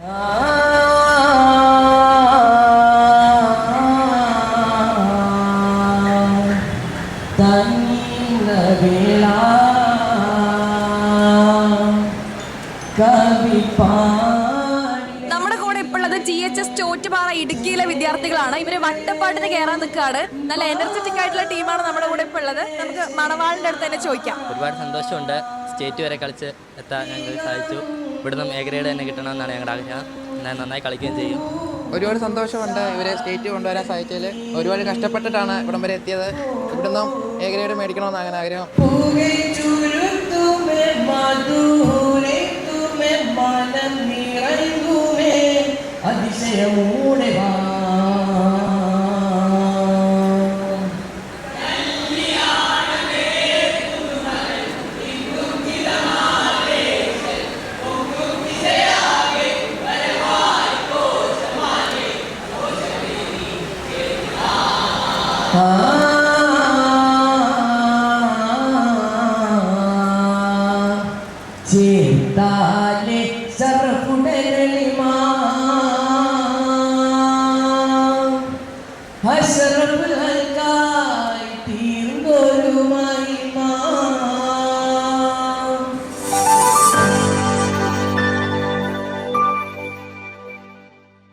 നമ്മുടെ കൂടെ ഇപ്പോഴത് THS ചോറ്റുപാറ ഇടുക്കിയിലെ വിദ്യാർത്ഥികളാണ്. ഇവര് വട്ടപ്പാട്ടിന് കയറാൻ നിൽക്കുകയാണ്. നല്ല എനർജറ്റിക് ആയിട്ടുള്ള ടീമാണ് നമ്മുടെ കൂടെ ഇപ്പോൾ ഉള്ളത്. നമുക്ക് മണവാളിന്റെ അടുത്ത് തന്നെ ചോദിക്കാം. ഒരുപാട് സന്തോഷമുണ്ട്. സ്റ്റേറ്റ് വരെ കളിച്ച് എത്താൻ ഞങ്ങൾക്ക് സാധിച്ചു. ഇവിടുന്ന് എ ഗ്രേഡ് തന്നെ കിട്ടണമെന്നാണ് ഞങ്ങളുടെ ആഗ്രഹം. ഞാൻ നന്നായി കളിക്കുകയും ചെയ്യും. ഒരുപാട് സന്തോഷമുണ്ട് ഇവരെ സ്റ്റേറ്റ് കൊണ്ടുവരാൻ സാധിച്ചതിൽ. ഒരുപാട് കഷ്ടപ്പെട്ടിട്ടാണ് ഇവിടം വരെ എത്തിയത്. ഇവിടുന്ന് എ ഗ്രേഡ് മേടിക്കണമെന്ന് അങ്ങനെ ആഗ്രഹം. മനം നിറയുന്നു